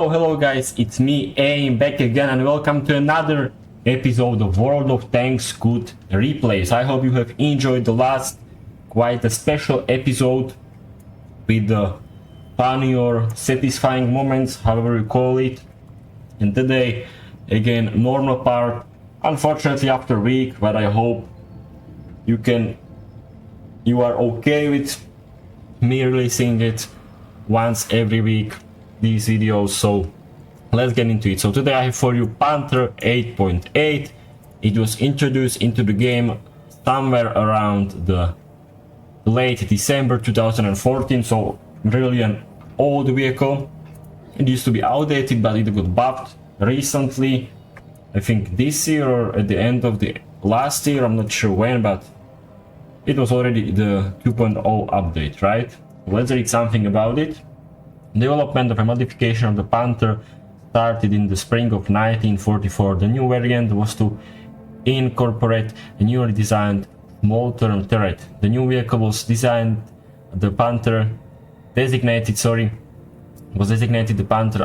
Hello guys, it's me, AIM, back again and welcome to another episode of World of Tanks Good Replays. I hope you have enjoyed the last, quite a special episode with the funny or satisfying moments, however you call it. And today, again, normal part, unfortunately after a week, but I hope you are okay with me releasing it once every week, these videos. So let's get into it. So today I have for you Panther 8.8. It was introduced into the game somewhere around the late December 2014, so really an old vehicle. It used to be outdated, but it got buffed recently, I think this year or at the end of the last year, I'm not sure when, but it was already the 2.0 update, right? Let's read something about it. Development of a modification of the Panther started in the spring of 1944. The new variant was to incorporate a newly designed Schmalturm turret. The new vehicle was designated the Panther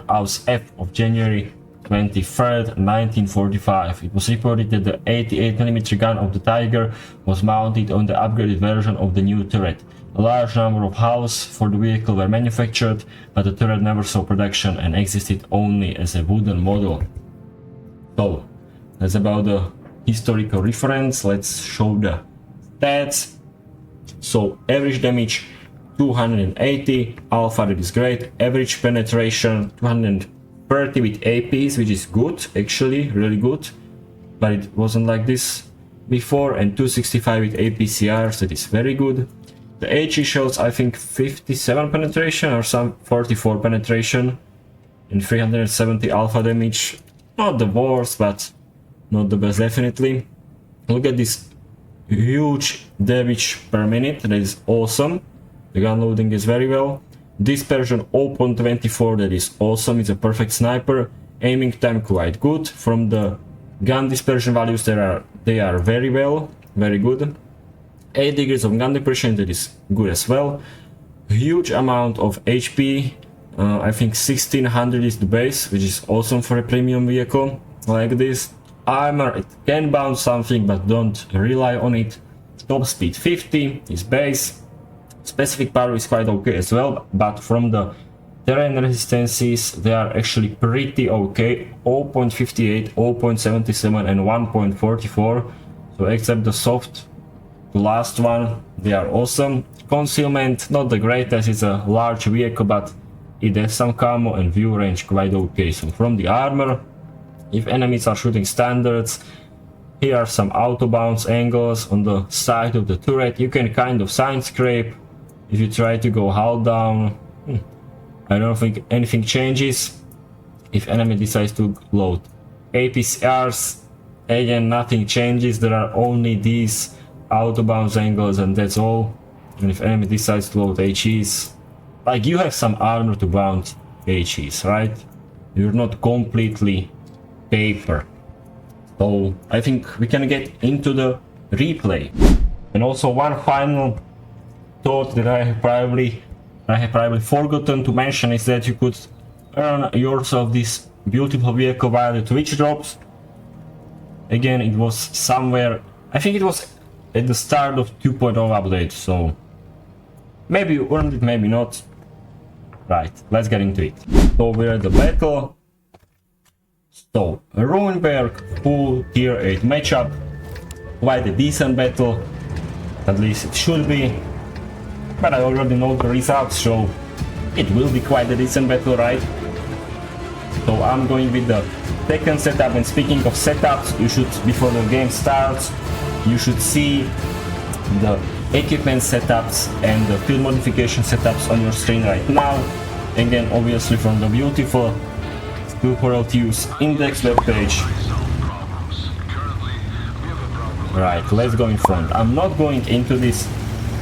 Ausf of January 23rd, 1945. It was reported that the 88mm gun of the Tiger was mounted on the upgraded version of the new turret. A large number of hulls for the vehicle were manufactured, but the turret never saw production and existed only as a wooden model. So, that's about the historical reference. Let's show the stats. So, average damage 280, alpha, that is great. Average penetration 230 with APs, which is good, actually, really good. But it wasn't like this before, and 265 with APCRs, that is very good. The HE shows, I think, 57 penetration or some 44 penetration and 370 alpha damage. Not the worst, but not the best, definitely. Look at this huge damage per minute, that is awesome. The gun loading is very well. Dispersion 0.24, that is awesome, it's a perfect sniper. Aiming time quite good. From the gun dispersion values, they are very well, very good. 8 degrees of gun depression, that is good as well. Huge amount of HP, I think 1600 is the base, which is awesome for a premium vehicle like this. Armor, it can bounce something, but don't rely on it. Top speed 50 is base. Specific power is quite okay as well, but from the terrain resistances, they are actually pretty okay. 0.58, 0.77 and 1.44. So except the soft, the last one, they are awesome. Concealment, not the greatest, it's a large vehicle, but it has some camo and view range quite okay. So from the armor, if enemies are shooting standards, here are some auto bounce angles on the side of the turret. You can kind of side scrape if you try to go hull down. I don't think anything changes if enemy decides to load APCRs. Again, nothing changes, there are only these auto bounce angles and that's all. And if enemy decides to load HEs, like, you have some armor to bounce HEs, right? You're not completely paper. So I think we can get into the replay. And also one final thought that I have probably forgotten to mention is that you could earn yourself this beautiful vehicle via the Twitch drops. Again, it was somewhere, I think it was at the start of 2.0 update, so maybe you earned it, maybe not. Right, let's get into it. So we're at the battle. So Ruinberg full tier 8 matchup, quite a decent battle, at least it should be, but I already know the results, so it will be quite a decent battle, right? So I'm going with the second setup, and speaking of setups, you should, before the game starts, you should see the equipment setups and the field modification setups on your screen right now. Again, obviously from the beautiful Schmalturm index webpage. Right, let's go in front. I'm not going into this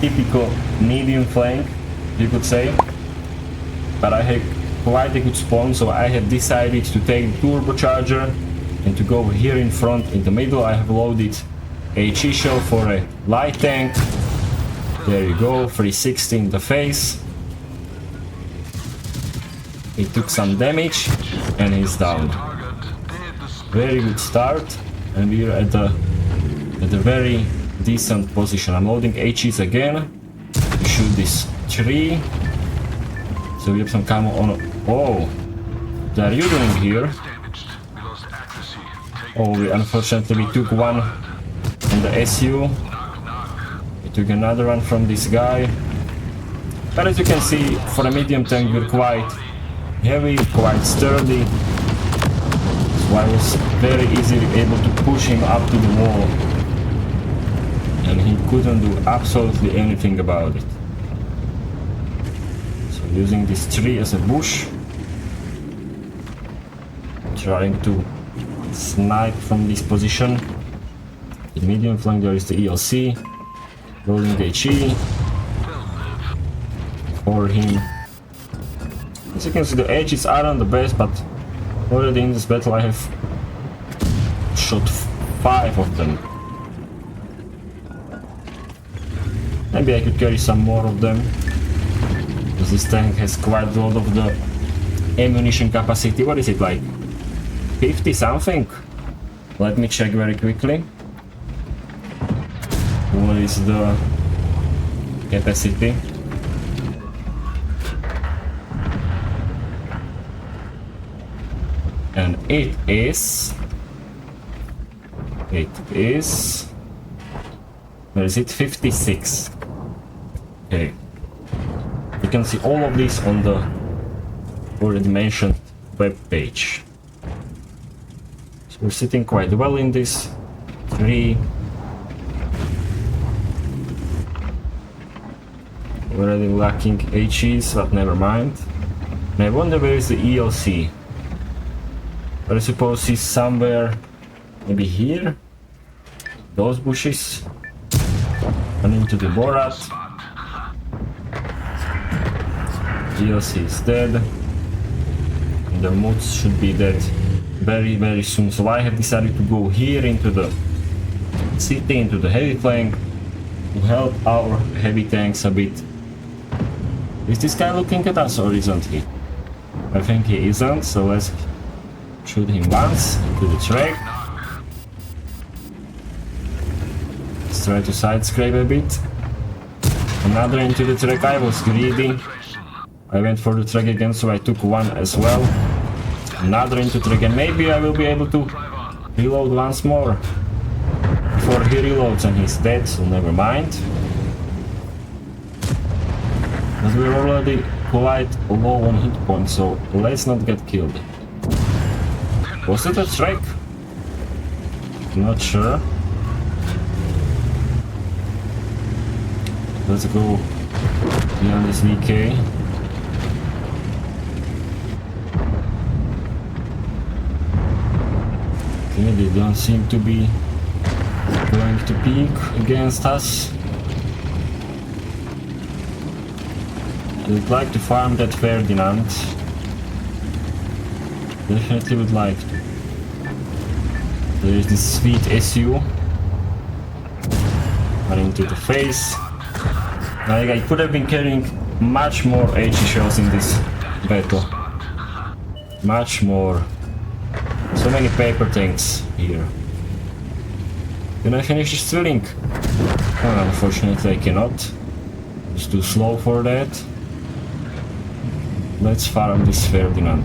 typical medium flank, you could say, but I have quite a good spawn, so I have decided to take the turbocharger and to go here in front in the middle. I have loaded HE shell for a light tank. There you go, 360 in the face. He took some damage and he's down. Very good start, and we're at a very decent position. I'm loading HEs again to shoot this tree. So we have some camo on. Oh, what are you doing here? Oh, unfortunately we took one on the SU. We took another one from this guy. But as you can see, for a medium tank we're quite heavy, quite sturdy. So I was very easily able to push him up to the wall. And he couldn't do absolutely anything about it. So using this tree as a bush. Trying to snipe from this position. In medium flank there is the ELC. Loading the HE. For him. As you can see, the edges aren't the best, but already in this battle I have shot 5 of them. Maybe I could carry some more of them, because this tank has quite a lot of the ammunition capacity. What is it, like 50 something? Let me check very quickly. What is the capacity? And it is, where is it? 56. Okay, you can see all of this on the already mentioned web page. So we're sitting quite well in this tree. Already lacking HEs, but never mind. And I wonder where is the ELC. But I suppose he's somewhere, maybe here, those bushes, and into the Borat. ELC is dead, and the MODs should be dead very soon. So I have decided to go here into the city, into the heavy flank, to help our heavy tanks a bit. Is this guy looking at us or isn't he? I think he isn't, so let's shoot him once into the track. Let's try to side scrape a bit. Another into the track. I was greedy. I went for the track again, so I took one as well. Another into the track, and maybe I will be able to reload once more before he reloads and he's dead, so never mind. But we're already quite low on hit points, so let's not get killed. Was it a track? Not sure. Let's go beyond this VK. Okay, they don't seem to be going to peek against us. I would like to farm that Ferdinand. Definitely would like to. There is this sweet SU running to the face. Like, I could have been carrying much more HE shells in this battle. Much more. So many paper tanks here. Can I finish this drilling? Oh, unfortunately I cannot. It's too slow for that. Let's farm this Ferdinand.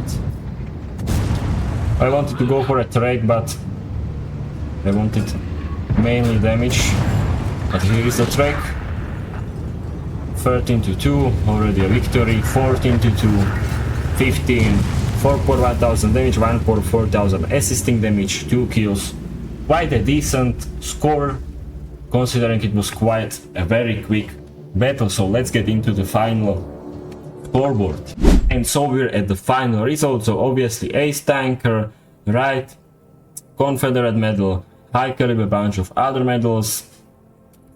I wanted to go for a trade, but I wanted mainly damage. But here is the track. 13 to 2, already a victory. 14 to 2, 15, 4,100 damage, 1,400 assisting damage, 2 kills. Quite a decent score, considering it was quite a very quick battle. So let's get into the final scoreboard. And so we're at the final result. So obviously ace tanker, right, Confederate medal, high caliber, bunch of other medals,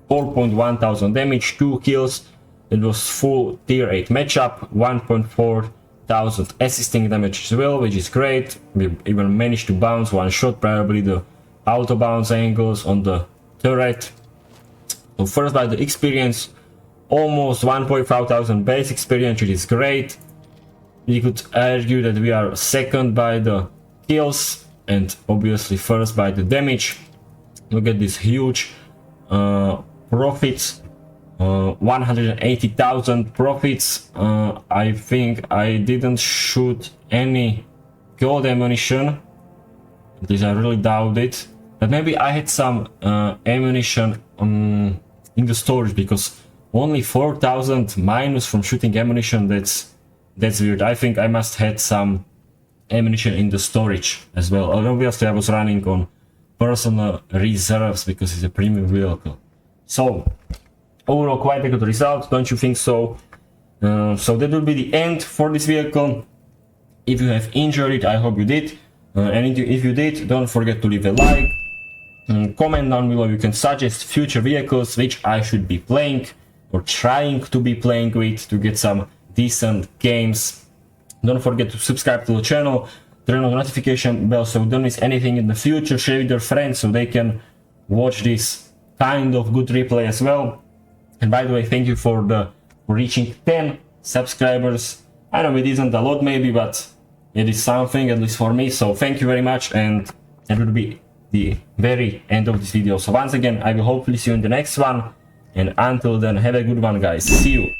4,100 damage, 2 kills. It was full tier 8 matchup, 1,400 assisting damage as well, which is great. We even managed to bounce one shot, probably the auto bounce angles on the turret. So first by the experience, almost 1,500 base experience, which is great. we could argue that we are second by the kills and obviously first by the damage. Look at this huge profits, 180,000 profits. I think I didn't shoot any gold ammunition, at least I really doubt it, but maybe I had some ammunition in the storage, because only 4,000 minus from shooting ammunition, that's weird. I think I must had some ammunition in the storage as well. Obviously I was running on personal reserves because it's a premium vehicle. So overall quite a good result, don't you think so? So that will be the end for this vehicle. If you have enjoyed it, I hope you did, and if you did, don't forget to leave a like, comment down below. You can suggest future vehicles which I should be playing or trying to be playing with to get some decent games. Don't forget to subscribe to the channel, turn on the notification bell so you don't miss anything in the future. Share with your friends so they can watch this kind of good replay as well. And by the way, thank you for reaching 10 subscribers. I know it isn't a lot maybe, but it is something, at least for me. So thank you very much, and that will be the very end of this video. So once again, I will hopefully see you in the next one, and until then, have a good one, guys. See you.